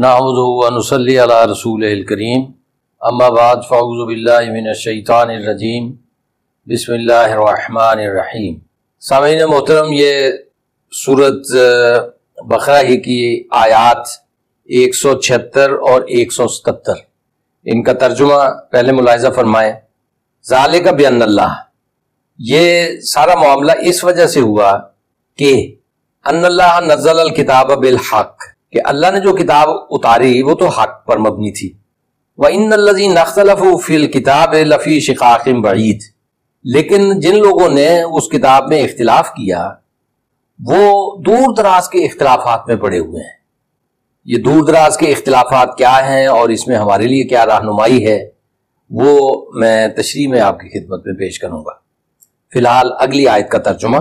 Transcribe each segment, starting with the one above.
نحمدہ و نصلی علی رسولہ الکریم اما بعد فاعوذ باللہ من الشیطان الرجیم بسم اللہ الرحمن الرحیم۔ سامعین محترم، یہ سورۃ بقرہ کی آیات 176 اور 177 ان کا ترجمہ پہلے ملاحظہ فرمائیں۔ ذالک بأن اللہ، یہ سارا معاملہ اس وجہ سے ہوا کہ ان اللہ نزل الکتاب بالحق، کہ اللہ نے جو کتاب اتاری وہ تو حق پر مبنی تھی۔ وَإِنَّ الَّذِينَ اخْتَلَفُوا فِي الْكِتَابِ لَفِي شِقَاقٍ بَعِيدٍ، لیکن جن لوگوں نے اس کتاب میں اختلاف کیا وہ دور دراز کے اختلافات میں پڑے ہوئے ہیں۔ یہ دور دراز کے اختلافات کیا ہیں اور اس میں ہمارے لیے کیا رہنمائی ہے، وہ میں تشریح میں آپ کی خدمت میں پیش کروں گا۔ فی الحال اگلی آیت کا ترجمہ،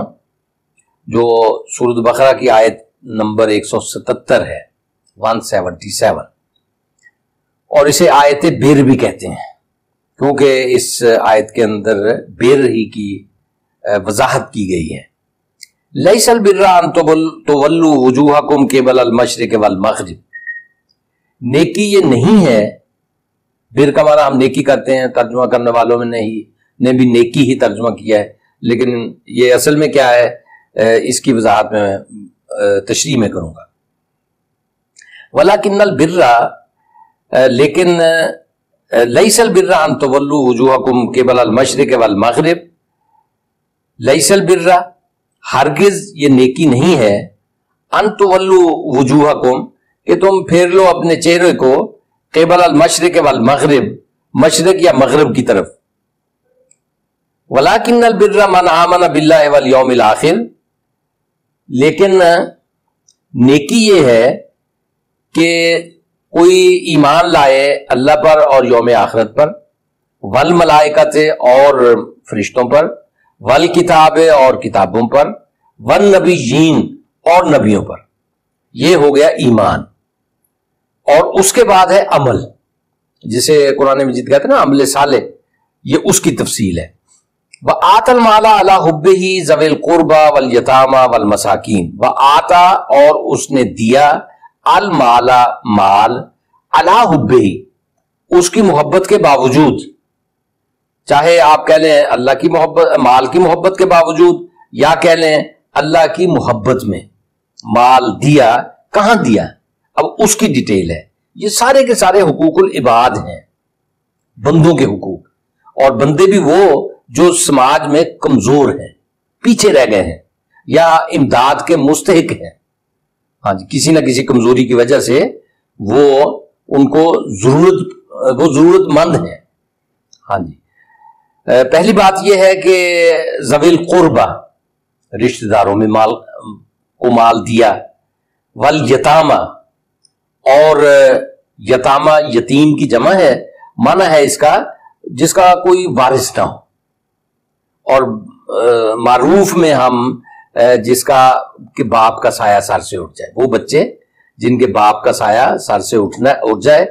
جو سورۃ بقرہ کی آیت نمبر 177 ہے، 177، اور اسے آیت بر بھی کہتے ہیں کیونکہ اس آیت کے اندر بر ہی کی وضاحت کی گئی ہے۔ لیس البر ان تولوا وجوہکم قبل المشرق والمغرب، نیکی یہ نہیں ہے، بر کا معنی ہم نیکی کرتے ہیں، ترجمہ کرنے والوں نے بھی نیکی ہی ترجمہ کیا ہے، لیکن یہ اصل میں کیا ہے اس کی وضاحت میں تشریح میں کروں گا۔ ولیکن البر، لیکن لیس البر ان تولوا وجوہکم قبل المشرق والمغرب، لیس البر، ہرگز یہ نیکی نہیں ہے، ان تولوا وجوہکم، کہ تم پھیر لو اپنے چہرے کو، قبل المشرق والمغرب، مشرق یا مغرب کی طرف۔ ولیکن البر من آمن باللہ والیوم الآخر، لیکن نیکی یہ ہے کہ کوئی ایمان لائے اللہ پر اور یوم آخرت پر، والملائکۃ، اور فرشتوں پر، والکتاب، اور کتابوں پر، والنبیین، اور نبیوں پر۔ یہ ہو گیا ایمان، اور اس کے بعد ہے عمل، جسے قرآن مجید کہتے ہیں نا عمل صالح، یہ اس کی تفصیل ہے۔ وَآتَى الْمَالَ عَلَىٰ حُبِّهِ ذَوِي الْقُرْبَىٰ وَالْيَتَامَىٰ وَالْمَسَاكِينِ، وَآتَى، اور اس نے دیا، المال، مال، عَلَىٰ حُبِّهِ، اس کی محبت کے باوجود، چاہے آپ کہہ لیں اللہ کی محبت، مال کی محبت کے باوجود، یا کہہ لیں اللہ کی محبت میں مال دیا۔ کہاں دیا؟ اب اس کی ڈیٹیل ہے۔ یہ سارے کے سارے حقوق العباد ہیں، بندوں کے حقوق، اور بندے بھی وہ جو سماج میں کمزور ہیں، پیچھے رہ گئے ہیں، یا امداد کے مستحق ہیں۔ ہاں جی، کسی نہ کسی کمزوری کی وجہ سے وہ ان کو ضرورت مند ہیں۔ ہاں جی، پہلی بات یہ ہے کہ ذوی القربہ، رشتہ داروں میں مال کو مال دیا، والیتامہ، اور یتامہ یتیم کی جمع ہے، معنی ہے اس کا جس کا کوئی وارث نہ ہو، اور معروف میں ہم جس کا کہ باپ کا سایہ سر سے اٹھ جائے، وہ بچے جن کے باپ کا سایہ سر سے اٹھ جائے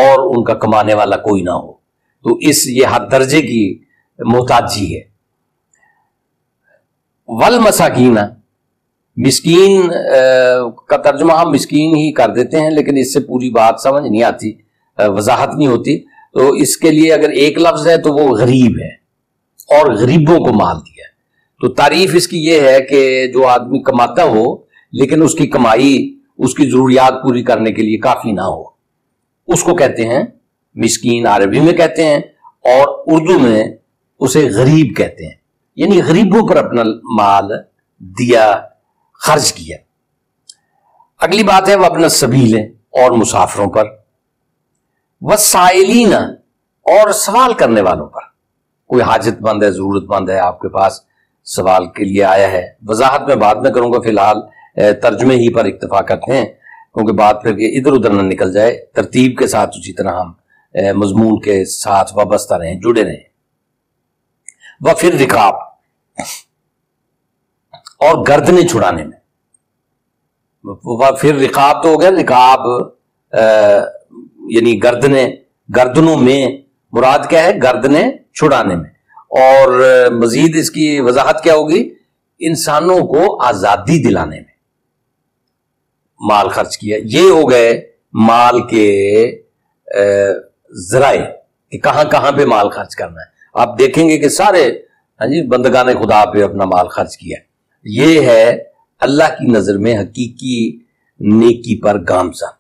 اور ان کا کمانے والا کوئی نہ ہو، تو یہ حد درجے کی محتاجی ہے۔ والمساکین، مسکین کا ترجمہ ہم مسکین ہی کر دیتے ہیں، لیکن اس سے پوری بات سمجھ نہیں آتی، وضاحت نہیں ہوتی، تو اس کے لیے اگر ایک لفظ ہے تو وہ غریب ہے، اور غریبوں کو مال دیا۔ تو تعریف اس کی یہ ہے کہ جو آدمی کماتا ہو لیکن اس کی کمائی اس کی ضروریات پوری کرنے کے لیے کافی نہ ہو، اس کو کہتے ہیں مسکین، عربی میں کہتے ہیں، اور اردو میں اسے غریب کہتے ہیں، یعنی غریبوں پر اپنا مال دیا، خرچ کیا۔ اگلی بات ہے وابن السبیل، اور مسافروں پر، والسائلین، اور سوال کرنے والوں پر۔ کوئی حاجت مند ہے، ضرورت مند ہے، آپ کے پاس سوال کے لیے آیا ہے، وضاحت میں بعد میں کروں گا، فی الحال ترجمے ہی پر اکتفا کرتے ہیں کیونکہ بات پھر ادھر ادھر نہ نکل جائے، ترتیب کے ساتھ اسی طرح ہم مضمون کے ساتھ وابستہ رہیں، جڑے رہیں۔ وَفِي الرِّقَابِ، اور گردنیں چھڑانے میں۔ وَفِي الرِّقَابِ تو ہو گیا رقاب، یعنی گردنوں میں، مراد کیا ہے؟ گردنیں چھڑانے میں۔ اور مزید اس کی وضاحت کیا ہوگی؟ انسانوں کو آزادی دلانے میں مال خرچ کیا۔ یہ ہو گئے مال کے ذرائع کہ کہاں کہاں پہ مال خرچ کرنا ہے. آپ دیکھیں گے کہ سارے بندگان خدا پہ اپنا مال خرچ کیا. یہ ہے اللہ کی نظر میں حقیقی نیکی پر گامزن.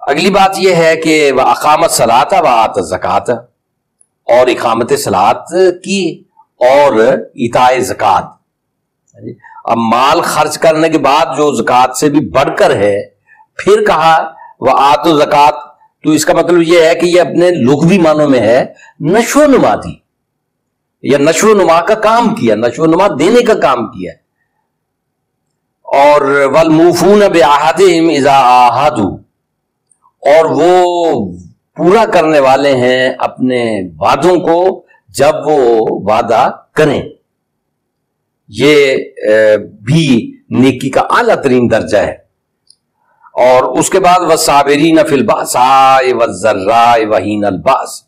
اگلی بات یہ ہے کہ اقامت صلاۃ و آت زکات، اور اقامت صلاۃ کی اور ایتاء زکات. اب مال خرچ کرنے کے بعد جو زکات سے بھی بڑھ کر ہے پھر کہا وہ آت زکات، تو اس کا مطلب یہ ہے کہ یہ اپنے لغوی معنوں میں ہے نشو و نما دی، یا نشو و نما کا کام کیا، نشو و نما دینے کا کام کیا. اور والموفون بعہدہم اذا عاہدوا، اور وہ پورا کرنے والے ہیں اپنے وعدوں کو جب وہ وعدہ کریں. یہ بھی نیکی کا اعلیٰ ترین درجہ ہے. اور اس کے بعد والصابرین فی البأساء والضراء وحین البأس،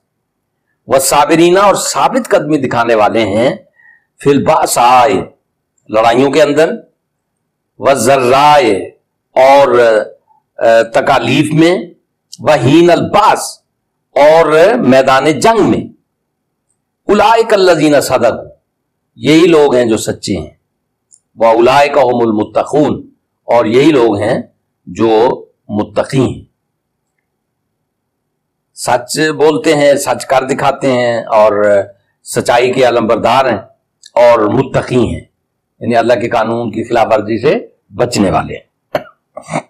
والصابرین، اور ثابت قدمی دکھانے والے ہیں فی البأساء، لڑائیوں کے اندر، والضراء، اور تکالیف میں، وحین البأس، اور میدان جنگ میں. اولئک الذین صدقوا، یہی لوگ ہیں جو سچے ہیں. واولئک هم المتقون، اور یہی لوگ ہیں جو متقی ہیں، سچ بولتے ہیں، سچ کر دکھاتے ہیں، اور سچائی کے علمبردار ہیں، اور متقی ہیں، یعنی اللہ کے قانون کی خلاف ورزی سے بچنے والے ہیں.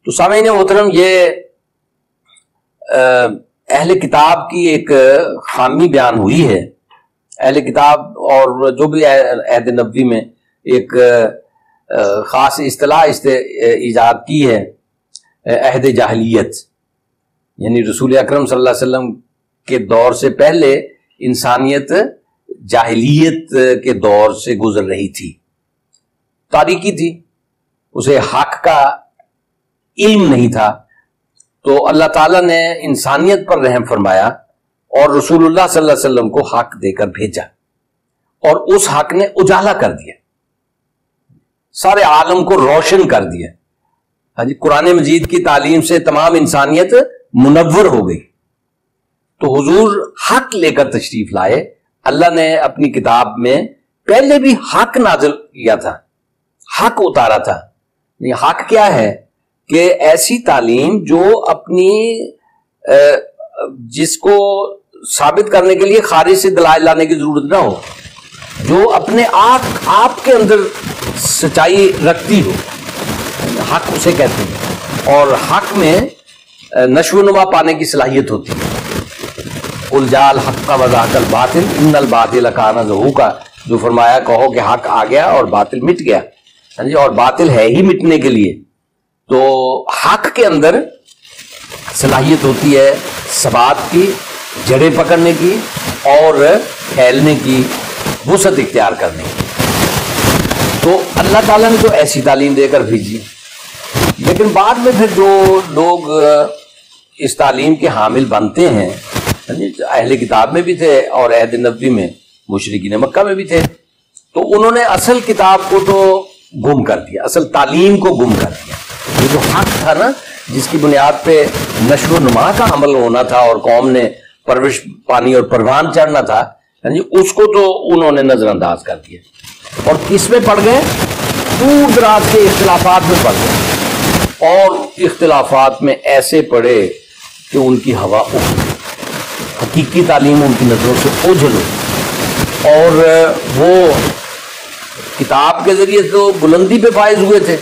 تو سامعین محترم، یہ اہل کتاب کی ایک خامی بیان ہوئی ہے. اہل کتاب اور جو بھی عہد نبوی میں ایک خاص اصطلاح ایجاد کی ہے، عہد جاہلیت، یعنی رسول اکرم صلی اللہ علیہ وسلم کے دور سے پہلے انسانیت جاہلیت کے دور سے گزر رہی تھی، تاریکی تھی، اسے حق کا علم نہیں تھا. تو اللہ تعالیٰ نے انسانیت پر رحم فرمایا اور رسول اللہ صلی اللہ علیہ وسلم کو حق دے کر بھیجا، اور اس حق نے اجالا کر دیا، سارے عالم کو روشن کر دیا. قرآن مجید کی تعلیم سے تمام انسانیت منور ہو گئی. تو حضور حق لے کر تشریف لائے. اللہ نے اپنی کتاب میں پہلے بھی حق نازل کیا تھا، حق اتارا تھا. حق کیا ہے؟ کہ ایسی تعلیم جو اپنی جس کو ثابت کرنے کے لیے خارج سے دلائل لانے کی ضرورت نہ ہو، جو اپنے آپ کے اندر سچائی رکھتی ہو، حق اسے کہتے ہیں. اور حق میں نشو و نما پانے کی صلاحیت ہوتی ہے. قل جاء الحق وزهق الباطل ان الباطل کان زہوقا، جو فرمایا کہو کہ حق آ گیا اور باطل مٹ گیا. اور باطل ہے ہی مٹنے کے لیے. تو حق کے اندر صلاحیت ہوتی ہے ثبات کی، جڑیں پکڑنے کی، اور پھیلنے کی، وسعت اختیار کرنے کی. تو اللہ تعالیٰ نے تو ایسی تعلیم دے کر بھیجی. لیکن بعد میں پھر جو لوگ اس تعلیم کے حامل بنتے ہیں، اہل کتاب میں بھی تھے اور عہد نبوی میں مشرکین مکہ میں بھی تھے، تو انہوں نے اصل کتاب کو تو گم کر دیا، اصل تعلیم کو گم کر دیا. یہ جو حق تھا نا، جس کی بنیاد پہ نشو و نما کا عمل ہونا تھا اور قوم نے پرورش پانی اور پروان چڑھنا تھا، اس کو تو انہوں نے نظر انداز کر دیا. اور کس میں پڑ گئے؟ دور دراز کے اختلافات میں پڑ گئے، اور اختلافات میں ایسے پڑے کہ ان کی ہوا اٹھ گئی، حقیقی تعلیم ان کی نظروں سے اوجھل ہو. اور وہ کتاب کے ذریعے تو بلندی پہ فائز ہوئے تھے،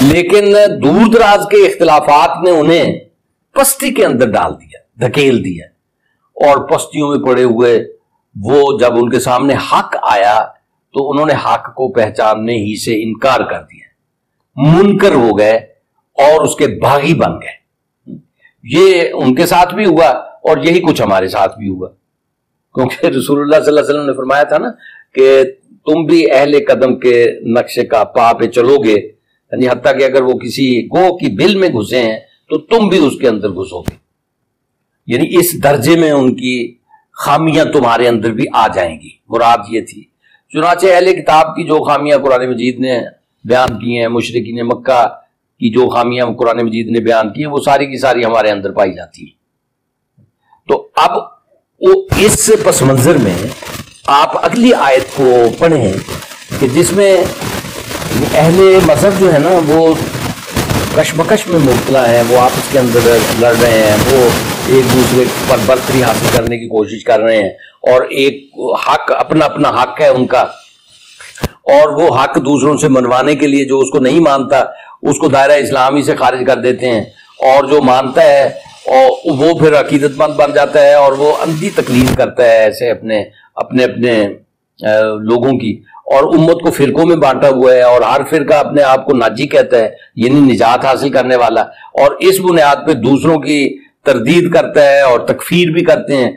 لیکن دور دراز کے اختلافات نے انہیں پستی کے اندر ڈال دیا، دھکیل دیا. اور پستیوں میں پڑے ہوئے وہ جب ان کے سامنے حق آیا تو انہوں نے حق کو پہچاننے ہی سے انکار کر دیا، منکر ہو گئے اور اس کے باغی بن گئے. یہ ان کے ساتھ بھی ہوا اور یہی کچھ ہمارے ساتھ بھی ہوا، کیونکہ رسول اللہ صلی اللہ علیہ وسلم نے فرمایا تھا نا کہ تم بھی اہل قدم کے نقشے کا پا پہ چلو گے، یعنی حتیٰ کہ اگر وہ کسی گو کی بل میں گھسے ہیں تو تم بھی اس کے اندر گھسو گے. یعنی اس درجے میں ان کی خامیاں تمہارے اندر بھی آ جائیں گی، مراد یہ تھی. چنانچہ اہل کتاب کی جو خامیاں قرآن مجید نے بیان کی ہیں، مشرکین مکہ کی جو خامیاں قرآن مجید نے بیان کی وہ ساری کی ساری ہمارے اندر پائی جاتی ہیں. تو اب وہ اس پس منظر میں آپ اگلی آیت کو پڑھیں کہ جس میں اہل مذہب جو ہے نا وہ کشمکش میں مبتلا ہے، وہ آپس کے اندر لڑ رہے ہیں، وہ ایک دوسرے پر برتری حاصل کرنے کی کوشش کر رہے ہیں، اور ایک حق اپنا اپنا حق ہے ان کا، اور وہ حق دوسروں سے منوانے کے لیے جو اس کو نہیں مانتا اس کو دائرہ اسلامی سے خارج کر دیتے ہیں، اور جو مانتا ہے اور وہ پھر عقیدت مند بن جاتا ہے اور وہ اندھی تقلید کرتا ہے ایسے اپنے اپنے اپنے لوگوں کی، اور امت کو فرقوں میں بانٹا ہوا ہے، اور ہر فرقہ اپنے آپ کو ناجی کہتا ہے، یعنی نجات حاصل کرنے والا، اور اس بنیاد پہ دوسروں کی تردید کرتا ہے اور تکفیر بھی کرتے ہیں.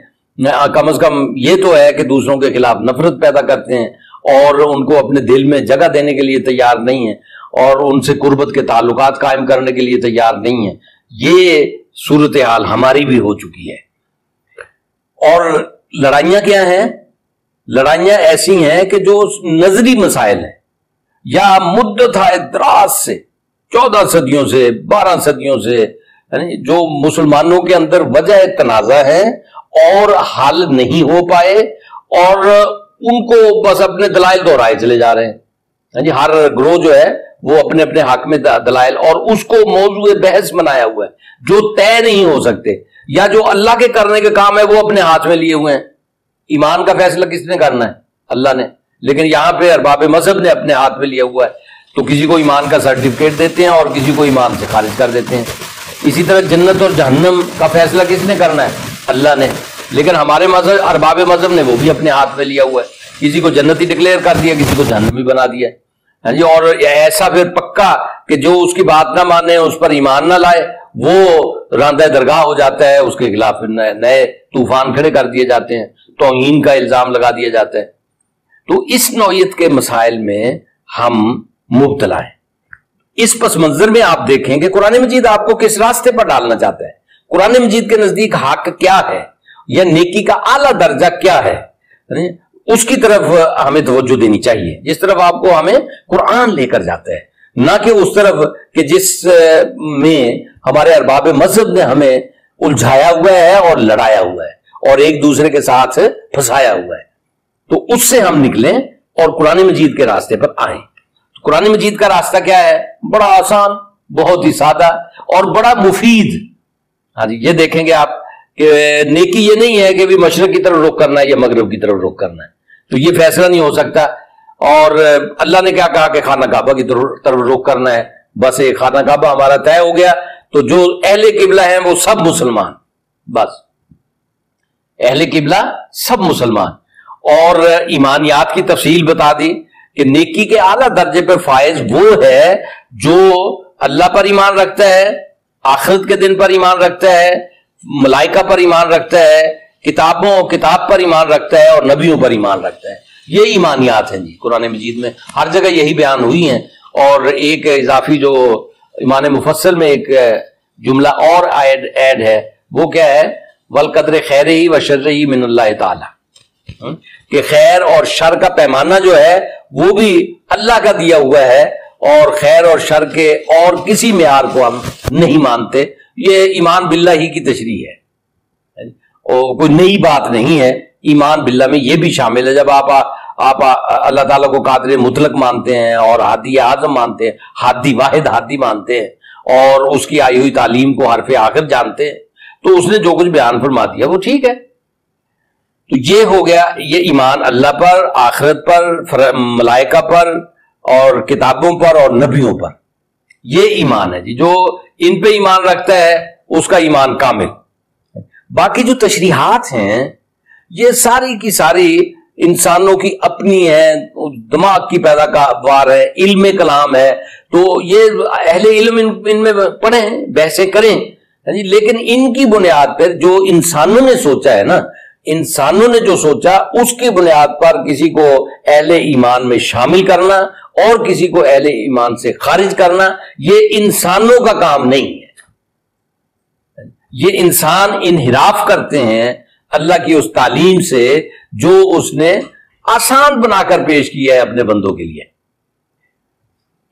کم از کم یہ تو ہے کہ دوسروں کے خلاف نفرت پیدا کرتے ہیں اور ان کو اپنے دل میں جگہ دینے کے لیے تیار نہیں ہیں اور ان سے قربت کے تعلقات قائم کرنے کے لیے تیار نہیں ہیں. یہ صورتحال ہماری بھی ہو چکی ہے. اور لڑائیاں کیا ہیں؟ لڑائیاں ایسی ہیں کہ جو نظری مسائل ہیں یا مدت دراز سے 14 صدیوں سے 12 صدیوں سے یعنی جو مسلمانوں کے اندر وجہ تنازع ہے اور حل نہیں ہو پائے، اور ان کو بس اپنے دلائل دہرائے چلے جا رہے ہیں. جی ہر گروہ جو ہے وہ اپنے اپنے حق میں دلائل اور اس کو موضوع بحث بنایا ہوا ہے جو طے نہیں ہو سکتے، یا جو اللہ کے کرنے کے کام ہے وہ اپنے ہاتھ میں لیے ہوئے ہیں. ایمان کا فیصلہ کس نے کرنا ہے؟ اللہ نے. لیکن یہاں پہ ارباب مذہب نے اپنے ہاتھ میں لیا ہوا ہے، تو کسی کو ایمان کا سرٹیفکیٹ دیتے ہیں اور کسی کو ایمان سے خارج کر دیتے ہیں. اسی طرح جنت اور جہنم کا فیصلہ کس نے کرنا ہے؟ اللہ نے. لیکن ہمارے مذہب ارباب مذہب نے وہ بھی اپنے ہاتھ میں لیا ہوا ہے، کسی کو جنتی ڈکلیئر کر دیا، کسی کو جہنمی بنا دیا. ہاں جی، اور ایسا پھر پکا کہ جو اس کی بات نہ مانے، اس پر ایمان نہ لائے، وہ راندہ درگاہ ہو جاتا ہے، اس کے خلاف نئے طوفان کھڑے کر دیے جاتے ہیں، توہین کا الزام لگا دیا جاتا ہے. تو اس نوعیت کے مسائل میں ہم مبتلا ہیں. اس پس منظر میں آپ دیکھیں کہ قرآن مجید آپ کو کس راستے پر ڈالنا چاہتا ہے. قرآن مجید کے نزدیک حق کیا ہے یا نیکی کا اعلیٰ درجہ کیا ہے، اس کی طرف ہمیں توجہ دینی چاہیے، جس طرف آپ کو ہمیں قرآن لے کر جاتا ہے، نہ کہ اس طرف کہ جس میں ہمارے ارباب مذہب نے ہمیں الجھایا ہوا ہے اور لڑایا ہوا ہے اور ایک دوسرے کے ساتھ پھنسایا ہوا ہے. تو اس سے ہم نکلیں اور قرآن مجید کے راستے پر آئیں. قرآن مجید کا راستہ کیا ہے؟ بڑا آسان، بہت ہی سادہ اور بڑا مفید. ہاں جی، یہ دیکھیں گے آپ کہ نیکی یہ نہیں ہے کہ بھی مشرق کی طرف رخ کرنا ہے یا مغرب کی طرف رخ کرنا ہے، تو یہ فیصلہ نہیں ہو سکتا. اور اللہ نے کیا کہا کہ خانہ کعبہ کی طرف رخ کرنا ہے، بس ایک خانہ کعبہ ہمارا طے ہو گیا، تو جو اہل قبلہ ہیں وہ سب مسلمان، بس اہل قبلہ سب مسلمان. اور ایمانیات کی تفصیل بتا دی کہ نیکی کے اعلیٰ درجے پر فائز وہ ہے جو اللہ پر ایمان رکھتا ہے، آخرت کے دن پر ایمان رکھتا ہے، ملائکہ پر ایمان رکھتا ہے، کتاب پر ایمان رکھتا ہے اور نبیوں پر ایمان رکھتا ہے. یہ ایمانیات ہیں جی قرآن مجید میں، ہر جگہ یہی بیان ہوئی ہیں. اور ایک اضافی جو ایمان مفصل میں ایک جملہ اور ایڈ ہے، وہ کیا ہے؟ وَالْقَدْرِ خَيْرِهِ وَشَرِّهِ مِنَ اللَّهِ تَعَالَى، کہ خیر اور شر کا پیمانہ جو ہے وہ بھی اللہ کا دیا ہوا ہے، اور خیر اور شر کے اور کسی معیار کو ہم نہیں مانتے. یہ ایمان باللہ ہی کی تشریح ہے، اور کوئی نئی بات نہیں ہے. ایمان باللہ میں یہ بھی شامل ہے، جب آپ اللہ تعالیٰ کو قادر مطلق مانتے ہیں اور ہادی اعظم مانتے ہیں، ہادی واحد ہادی مانتے ہیں، اور اس کی آئی ہوئی تعلیم کو حرف آخر جانتے ہیں، تو اس نے جو کچھ بیان فرما دیا وہ ٹھیک ہے. تو یہ ہو گیا یہ ایمان اللہ پر، آخرت پر، ملائکہ پر اور کتابوں پر اور نبیوں پر. یہ ایمان ہے جی، جو ان پہ ایمان رکھتا ہے اس کا ایمان کامل. باقی جو تشریحات ہیں یہ ساری کی ساری انسانوں کی اپنی ہیں، دماغ کی پیداوار ہے، علم کلام ہے. تو یہ اہل علم ان میں پڑھیں، بحثیں کریں، لیکن ان کی بنیاد پر جو انسانوں نے سوچا ہے نا، انسانوں نے جو سوچا اس کی بنیاد پر کسی کو اہل ایمان میں شامل کرنا اور کسی کو اہل ایمان سے خارج کرنا، یہ انسانوں کا کام نہیں ہے. یہ انسان انحراف کرتے ہیں اللہ کی اس تعلیم سے جو اس نے آسان بنا کر پیش کیا ہے اپنے بندوں کے لیے.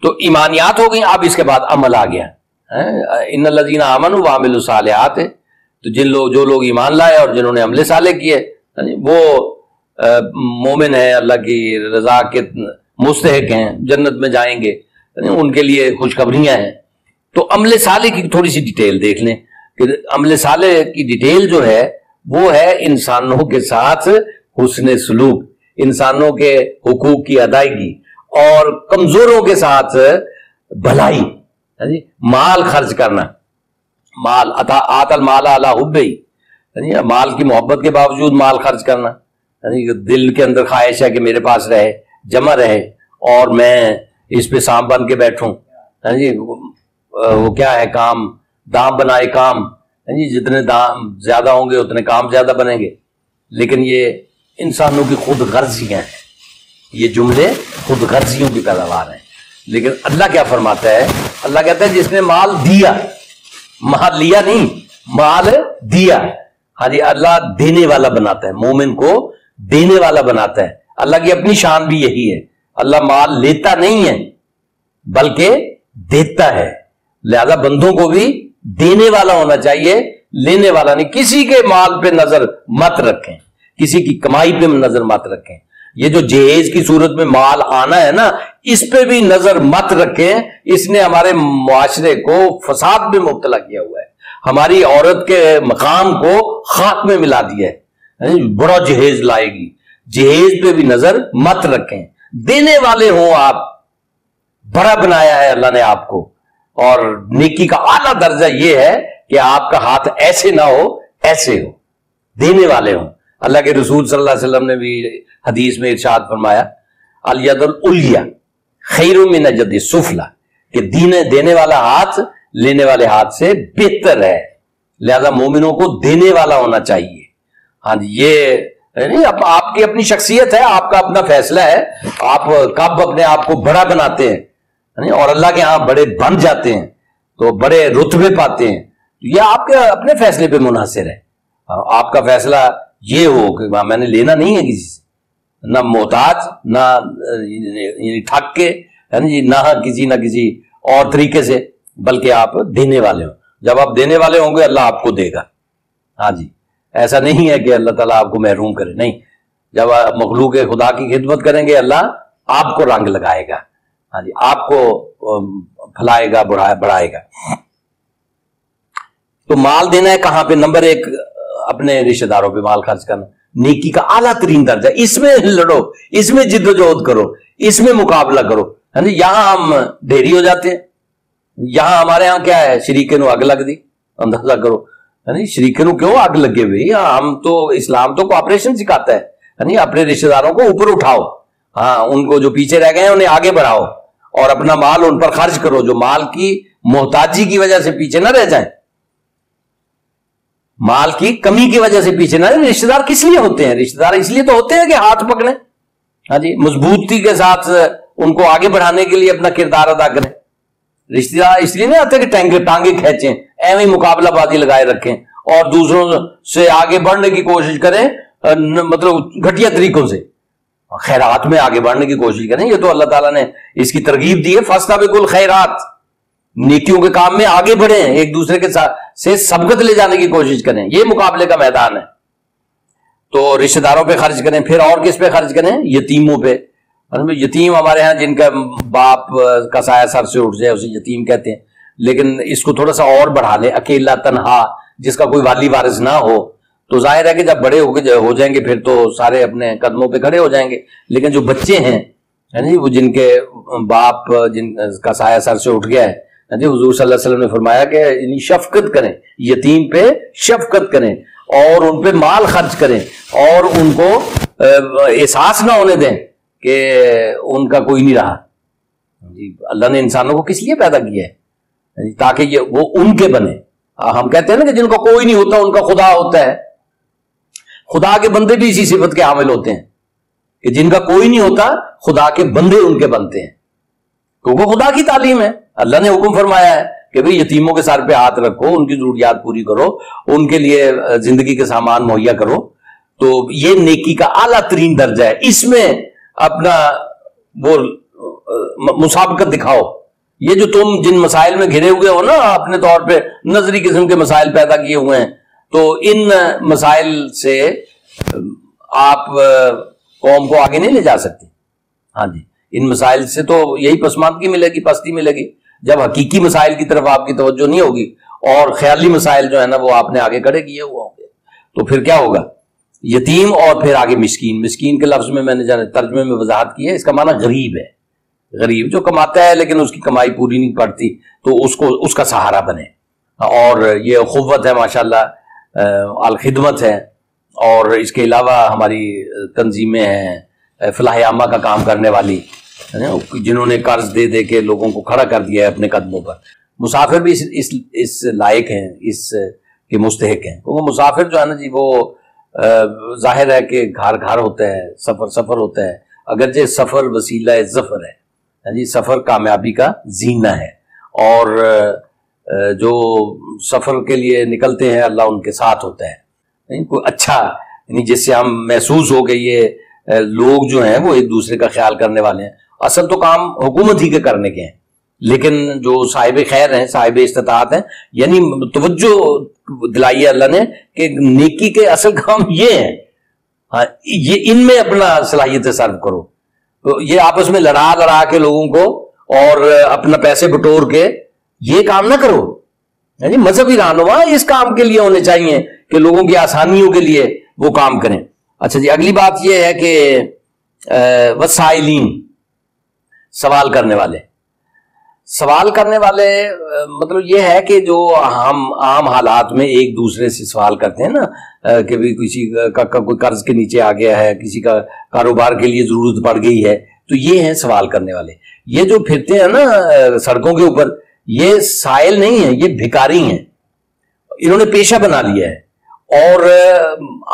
تو ایمانیات ہو گئی. اب اس کے بعد عمل آ گیا. ان الذین آمنوا وعملوا الصالحات، تو جو لوگ ایمان لائے اور جنہوں نے عمل صالح کیے وہ مومن ہیں، اللہ کی رضا کے مستحق ہیں، جنت میں جائیں گے، ان کے لیے خوشخبریاں ہیں. تو عمل صالح کی تھوڑی سی ڈیٹیل دیکھ لیں کہ عمل صالح کی ڈیٹیل جو ہے وہ ہے انسانوں کے ساتھ حسن سلوک، انسانوں کے حقوق کی ادائیگی اور کمزوروں کے ساتھ بھلائی. مال خرچ کرنا، مال آت المال علی حبہ، مال کی محبت کے باوجود مال خرچ کرنا. دل کے اندر خواہش ہے کہ میرے پاس رہے، جمع رہے اور میں اس پہ سانپ بن کے بیٹھوں. وہ کیا ہے کام، دام بنائے کام. جتنے دام زیادہ ہوں گے اتنے کام زیادہ بنیں گے. لیکن یہ انسانوں کی خود غرضیاں ہیں، یہ جملے خود غرضیوں کی پیداوار ہیں. لیکن اللہ کیا فرماتا ہے؟ اللہ کہتا ہے جس نے مال دیا، مال لیا نہیں، مال دیا. ہاں جی، اللہ دینے والا بناتا ہے، مومن کو دینے والا بناتا ہے. اللہ کی اپنی شان بھی یہی ہے، اللہ مال لیتا نہیں ہے بلکہ دیتا ہے. لہذا بندوں کو بھی دینے والا ہونا چاہیے، لینے والا نہیں. کسی کے مال پہ نظر مت رکھیں، کسی کی کمائی پہ نظر مت رکھیں. یہ جو جہیز کی صورت میں مال آنا ہے نا، اس پہ بھی نظر مت رکھیں. اس نے ہمارے معاشرے کو فساد میں مبتلا کیا ہوا ہے، ہماری عورت کے مقام کو خاک میں ملا دیا ہے. بڑا جہیز لائے گی، جہیز پہ بھی نظر مت رکھیں. دینے والے ہوں آپ، بڑا بنایا ہے اللہ نے آپ کو. اور نیکی کا اعلیٰ درجہ یہ ہے کہ آپ کا ہاتھ ایسے نہ ہو، ایسے ہو، دینے والے ہوں. اللہ کے رسول صلی اللہ علیہ وسلم نے بھی حدیث میں ارشاد فرمایا الید العلیٰ خیر من الید السفلی، کہ دینے والا ہاتھ لینے والے ہاتھ سے بہتر ہے. لہذا مومنوں کو دینے والا ہونا چاہیے. ہاں جی، یہ نہیں آپ کی اپنی شخصیت ہے، آپ کا اپنا فیصلہ ہے، آپ کب اپنے آپ کو بڑا بناتے ہیں اور اللہ کے ہاں بڑے بن جاتے ہیں تو بڑے رتبے پاتے ہیں. یہ آپ کے اپنے فیصلے پہ منحصر ہے. آپ کا فیصلہ یہ ہو کہ میں نے لینا نہیں ہے کسی سے، نہ محتاج، نہ ٹھگ کے، نہ کسی اور طریقے سے، بلکہ آپ دینے والے ہوں. جب آپ دینے والے ہوں گے اللہ آپ کو دے گا. ہاں جی، ایسا نہیں ہے کہ اللہ تعالیٰ آپ کو محروم کرے، نہیں. جب آپ مخلوق خدا کی خدمت کریں گے اللہ آپ کو رنگ لگائے گا. ہاں جی، آپ کو پھلائے گا، بڑھائے گا. تو مال دینا ہے کہاں پہ؟ نمبر 1 اپنے رشتہ داروں پہ مال خرچ کرنا، نیکی کا اعلیٰ ترین درجہ. اس میں لڑو، اس میں جد و جہد کرو، اس میں مقابلہ کرو. یہاں ہم ڈھیری ہو جاتے ہیں. یہاں ہمارے ہاں کیا ہے؟ شریکے نو اگ لگ دی. اندازہ کرو شریکے نو کیوں اگ لگے ہوئی. ہم تو اسلام تو کوآپریشن سکھاتا ہے، اپنے رشتہ داروں کو اوپر اٹھاؤ. ہاں، ان کو جو پیچھے رہ گئے ہیں انہیں آگے بڑھاؤ اور اپنا مال ان پر خرچ کرو جو مال کی محتاجی کی وجہ سے پیچھے نہ رہ جائیں، مال کی کمی کی وجہ سے پیچھے نہ رہیں. رشتہ دار کس لیے ہوتے ہیں؟ رشتہ دار اس لیے تو ہوتے ہیں کہ ہاتھ پکڑیں. ہاں جی، مضبوطی کے ساتھ ان کو آگے بڑھانے کے لیے اپنا کردار ادا کریں. رشتہ دار اس لیے نہیں آتے کہ ٹانگیں کھینچیں، ایویں مقابلہ بازی لگائے رکھیں اور دوسروں سے آگے بڑھنے کی کوشش کریں، مطلب گھٹیا طریقوں سے. خیرات میں آگے بڑھنے کی کوشش کریں. یہ تو اللہ تعالیٰ نے اس کی ترغیب دی ہے، فاستبقوا الخیرات، نیکیوں کے کام میں آگے بڑھیں، ایک دوسرے کے ساتھ سے سبقت لے جانے کی کوشش کریں. یہ مقابلے کا میدان ہے. تو رشتہ داروں پہ خرچ کریں. پھر اور کس پہ خرچ کریں؟ یتیموں پہ. یتیم ہمارے ہاں جن کا باپ کا سایہ سر سے اٹھ جائے اسے یتیم کہتے ہیں. لیکن اس کو تھوڑا سا اور بڑھا لیں، اکیلا تنہا جس کا کوئی والی وارث نہ ہو. تو ظاہر ہے کہ جب بڑے ہو جائیں گے پھر تو سارے اپنے قدموں پہ کھڑے ہو جائیں گے. لیکن جو بچے ہیں وہ جن کے باپ جن کا سایہ سر سے اٹھ گیا ہے، حضور صلی اللہ علیہ وسلم نے فرمایا کہ شفقت کریں، یتیم پہ شفقت کریں اور ان پہ مال خرچ کریں اور ان کو احساس نہ ہونے دیں کہ ان کا کوئی نہیں رہا. اللہ نے انسانوں کو کس لیے پیدا کیا ہے؟ تاکہ وہ ان کے بنے. ہم کہتے ہیں نا کہ جن کا کوئی نہیں ہوتا ان کا خدا ہوتا ہے. خدا کے بندے بھی اسی صفت کے حامل ہوتے ہیں کہ جن کا کوئی نہیں ہوتا خدا کے بندے ان کے بنتے ہیں، کیونکہ خدا کی تعلیم ہے. اللہ نے حکم فرمایا ہے کہ بھئی یتیموں کے سر پہ ہاتھ رکھو، ان کی ضروریات پوری کرو، ان کے لیے زندگی کے سامان مہیا کرو. تو یہ نیکی کا اعلیٰ ترین درجہ ہے. اس میں اپنا وہ مسابقت دکھاؤ. یہ جو تم جن مسائل میں گھرے ہوئے ہو نا اپنے طور پہ نظری قسم کے مسائل پیدا کیے ہوئے ہیں, تو ان مسائل سے آپ قوم کو آگے نہیں لے جا سکتے. ہاں جی, ان مسائل سے تو یہی پسماندگی ملے گی, پستی ملے گی, جب حقیقی مسائل کی طرف آپ کی توجہ نہیں ہوگی اور خیالی مسائل جو ہے نا وہ آپ نے آگے کھڑے کیے ہوئے ہوں گے, تو پھر کیا ہوگا؟ یتیم اور پھر آگے مسکین. مسکین کے لفظ میں نے ترجمے میں وضاحت کی ہے, اس کا معنی غریب ہے. غریب جو کماتا ہے لیکن اس کی کمائی پوری نہیں پڑتی, تو اس کا سہارا بنے. اور یہ اخوت ہے ماشاءاللہ, الخدمت ہے, اور اس کے علاوہ ہماری تنظیمیں ہیں فلاح عامہ کا کام کرنے والی, جنہوں نے قرض دے دے کے لوگوں کو کھڑا کر دیا ہے اپنے قدموں پر. مسافر بھی اس لائق ہیں, اس کے مستحق ہیں, کیونکہ مسافر جو ہے نا جی وہ ظاہر ہے کہ گھر گھر ہوتا ہے, سفر سفر ہوتا ہے, اگرچہ سفر وسیلہ ظفر ہے جی, سفر کامیابی کا زینہ ہے, اور جو سفر کے لیے نکلتے ہیں اللہ ان کے ساتھ ہوتا ہے. کوئی اچھا یعنی جس سے ہم محسوس ہو کہ یہ لوگ جو ہیں وہ ایک دوسرے کا خیال کرنے والے ہیں. اصل تو کام حکومت ہی کے کرنے کے ہیں, لیکن جو صاحب خیر ہیں, صاحب استطاعت ہیں, یعنی توجہ دلائی ہے اللہ نے کہ نیکی کے اصل کام یہ ہیں. ہاں, یہ ان میں اپنا صلاحیت صرف کرو. تو یہ آپس میں لڑا کے لوگوں کو اور اپنا پیسے بٹور کے یہ کام نہ کرو. یعنی مذہبی رہنما اس کام کے لیے ہونے چاہیے کہ لوگوں کی آسانیوں کے لیے وہ کام کریں. اچھا جی, اگلی بات یہ ہے کہ وسائلین, سوال کرنے والے. سوال کرنے والے مطلب یہ ہے کہ جو ہم عام حالات میں ایک دوسرے سے سوال کرتے ہیں نا کہ بھی کسی کا کوئی قرض کے نیچے آ گیا ہے, کسی کا کاروبار کے لیے ضرورت پڑ گئی ہے, تو یہ ہیں سوال کرنے والے. یہ جو پھرتے ہیں نا سڑکوں کے اوپر, یہ سائل نہیں ہیں, یہ بھکاری ہیں. انہوں نے پیشہ بنا لیا ہے اور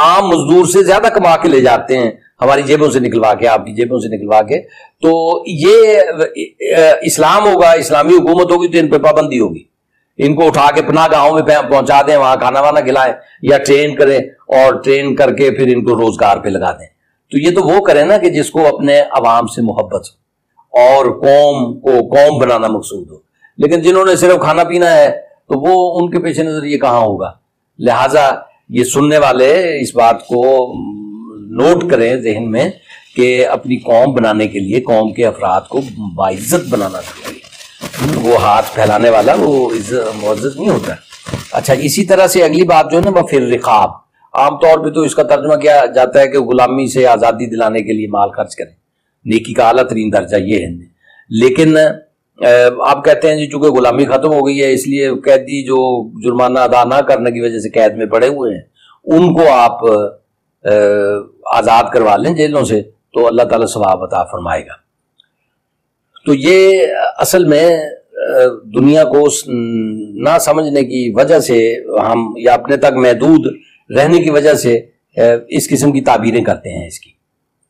عام مزدور سے زیادہ کما کے لے جاتے ہیں, ہماری جیبوں سے نکلوا کے, آپ کی جیبوں سے نکلوا کے. تو یہ اسلام ہوگا, اسلامی حکومت ہوگی تو ان پہ پابندی ہوگی. ان کو اٹھا کے پناہ گاہوں میں پہنچا دیں, وہاں کھانا وانا کھلائیں, یا ٹرین کریں اور ٹرین کر کے پھر ان کو روزگار پہ لگا دیں. تو یہ تو وہ کریں نا کہ جس کو اپنے عوام سے محبت ہو اور قوم کو قوم بنانا مقصود ہو. لیکن جنہوں نے صرف کھانا پینا ہے تو وہ ان کے پیش نظر یہ کہاں ہوگا. لہٰذا یہ سننے والے اس بات کو نوٹ کریں ذہن میں کہ اپنی قوم بنانے کے لیے قوم کے افراد کو باعزت بنانا چاہیے. وہ ہاتھ پھیلانے والا وہ معزز نہیں ہوتا. اچھا, اسی طرح سے اگلی بات جو ہے نا وہ پھر رقاب. عام طور پہ تو اس کا ترجمہ کیا جاتا ہے کہ غلامی سے آزادی دلانے کے لیے مال خرچ کریں. نیکی کا اعلیٰ ترین درجہ یہ ہے. لیکن آپ کہتے ہیں جی چونکہ غلامی ختم ہو گئی ہے اس لیے قیدی جو جرمانہ ادا نہ کرنے کی وجہ سے قید میں پڑے ہوئے ہیں ان کو آپ آزاد کروا لیں جیلوں سے, تو اللہ تعالیٰ ثواب عطا فرمائے گا. تو یہ اصل میں دنیا کو نہ سمجھنے کی وجہ سے ہم, یا اپنے تک محدود رہنے کی وجہ سے اس قسم کی تعبیریں کرتے ہیں اس کی.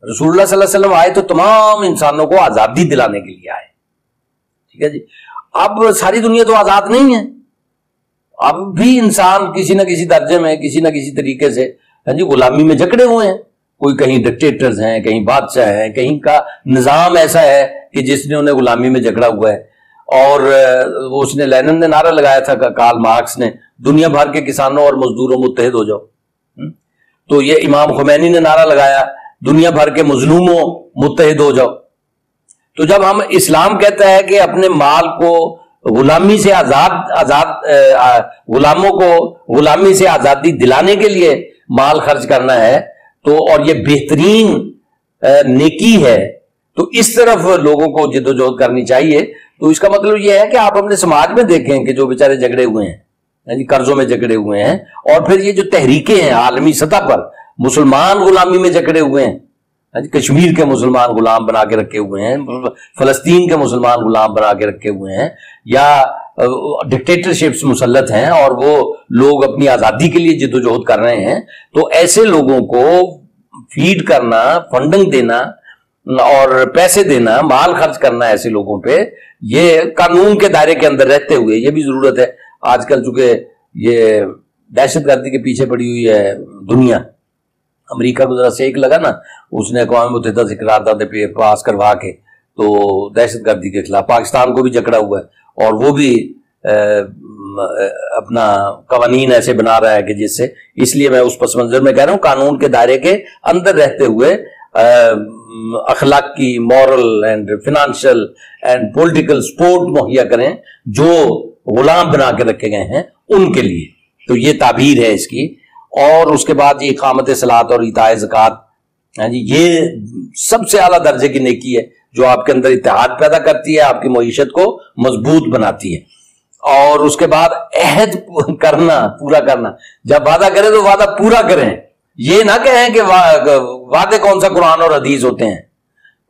رسول اللہ صلی اللہ علیہ وسلم آئے تو تمام انسانوں کو آزادی دلانے کے لیے آئے. ٹھیک ہے جی. اب ساری دنیا تو آزاد نہیں ہے, اب بھی انسان کسی نہ کسی درجے میں کسی نہ کسی طریقے سے جی غلامی میں جکڑے ہوئے ہیں. کوئی کہیں ڈکٹیٹرز ہیں, کہیں بادشاہ ہیں, کہیں کا نظام ایسا ہے کہ جس نے انہیں غلامی میں جکڑا ہوا ہے. اور وہ اس نے لینن نے نعرہ لگایا تھا, کارل مارکس نے, دنیا بھر کے کسانوں اور مزدوروں متحد ہو جاؤ. تو یہ امام خمینی نے نعرہ لگایا, دنیا بھر کے مظلوموں متحد ہو جاؤ. تو جب ہم اسلام کہتا ہے کہ اپنے مال کو غلامی سے غلاموں کو غلامی سے آزادی دلانے کے لیے مال خرچ کرنا ہے, تو اور یہ بہترین نیکی ہے, تو اس طرف لوگوں کو جد و جہد کرنی چاہیے. تو اس کا مطلب یہ ہے کہ آپ اپنے سماج میں دیکھیں کہ جو بیچارے جھگڑے ہوئے ہیں, قرضوں میں جھگڑے ہوئے ہیں, اور پھر یہ جو تحریکیں ہیں عالمی سطح پر, مسلمان غلامی میں جکڑے ہوئے ہیں, کشمیر کے مسلمان غلام بنا کے رکھے ہوئے ہیں, فلسطین کے مسلمان غلام بنا کے رکھے ہوئے ہیں, یا ڈکٹیٹرشپس مسلط ہیں اور وہ لوگ اپنی آزادی کے لیے جد و جہد کر رہے ہیں. تو ایسے لوگوں کو فیڈ کرنا, فنڈنگ دینا اور پیسے دینا, مال خرچ کرنا ایسے لوگوں پہ, یہ قانون کے دائرے کے اندر رہتے ہوئے یہ بھی ضرورت ہے. آج کل چونکہ یہ دہشت گردی کے پیچھے پڑی ہوئی ہے دنیا, امریکہ کو ذرا سیک لگا نا, اس نے اقوام متحدہ سے قرارداد پاس کروا کے تو دہشت گردی کے خلاف پاکستان کو بھی جکڑا ہوا ہے، اور وہ بھی اپنا قوانین ایسے بنا رہا ہے کہ جس سے، اس لیے میں اس پس منظر میں کہہ رہا ہوں قانون کے دائرے کے اندر رہتے ہوئے اخلاقی، moral and financial and political support مہیا کریں جو غلام بنا کے رکھے گئے ہیں ان کے لیے. تو یہ تعبیر ہے اس کی. اور اس کے بعد یہ اقامت صلاۃ اور ایتاء زکوٰۃ، یہ سب سے اعلیٰ درجے کی نیکی ہے جو آپ کے اندر اتحاد پیدا کرتی ہے، آپ کی معیشت کو مضبوط بناتی ہے. اور اس کے بعد عہد کرنا، پورا کرنا. جب وعدہ کریں تو وعدہ پورا کریں. یہ نہ کہیں کہ وعدے کون سا قرآن اور حدیث ہوتے ہیں.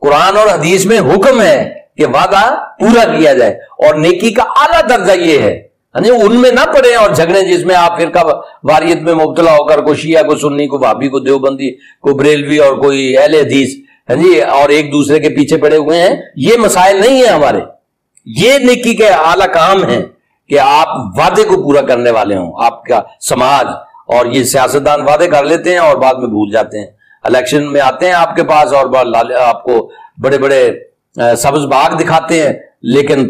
قرآن اور حدیث میں حکم ہے کہ وعدہ پورا کیا جائے. اور نیکی کا اعلیٰ درجہ یہ ہے، ان میں نہ پڑے اور جھگڑے جس میں آپ فرقہ واریت میں مبتلا ہو کر کوئی شیعہ، کوئی سنی، کوئی وہابی، کوئی دیوبندی، کوئی بریلوی اور کوئی اہل حدیث اور ایک دوسرے کے پیچھے پڑے ہوئے ہیں. یہ مسائل نہیں ہیں ہمارے. یہ نیکی کے اعلیٰ کام ہیں کہ آپ وعدے کو پورا کرنے والے ہوں. آپ کا سماج اور یہ سیاستدان وعدے کر لیتے ہیں اور بعد میں بھول جاتے ہیں. الیکشن میں آتے ہیں آپ کے پاس اور آپ کو بڑے بڑے سبز باغ دکھاتے ہیں، لیکن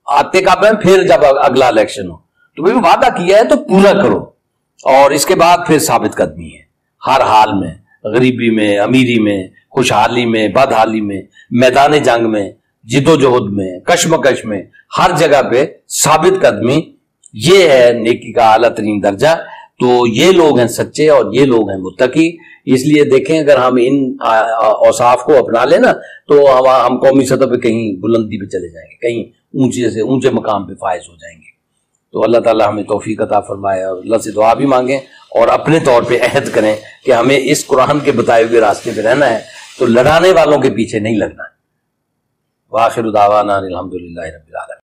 آتے کب ہیں؟ پھر جب اگلا الیکشن ہو. تو بھائی وعدہ کیا ہے تو پورا کرو. اور اس کے بعد پھر ثابت قدمی ہے ہر حال میں، غریبی میں، امیری میں، خوشحالی میں، بدحالی میں، میدان جنگ میں، جد و جہد میں، کشمکش میں، ہر جگہ پہ ثابت قدمی. یہ ہے نیکی کا اعلیٰ ترین درجہ. تو یہ لوگ ہیں سچے اور یہ لوگ ہیں متقی. اس لیے دیکھیں اگر ہم ان اوصاف کو اپنا لیں نا تو ہم قومی سطح پہ کہیں بلندی پہ چلے جائیں گے، کہیں اونچے سے اونچے مقام پہ فائز ہو جائیں گے. تو اللہ تعالیٰ ہمیں توفیق عطا فرمائے، اور اللہ سے دعا بھی مانگیں اور اپنے طور پہ عہد کریں کہ ہمیں اس قرآن کے بتائے ہوئے راستے پہ رہنا ہے، تو لڑانے والوں کے پیچھے نہیں لگنا ہے. وآخر دعوانا الحمدللہ رب العالمین.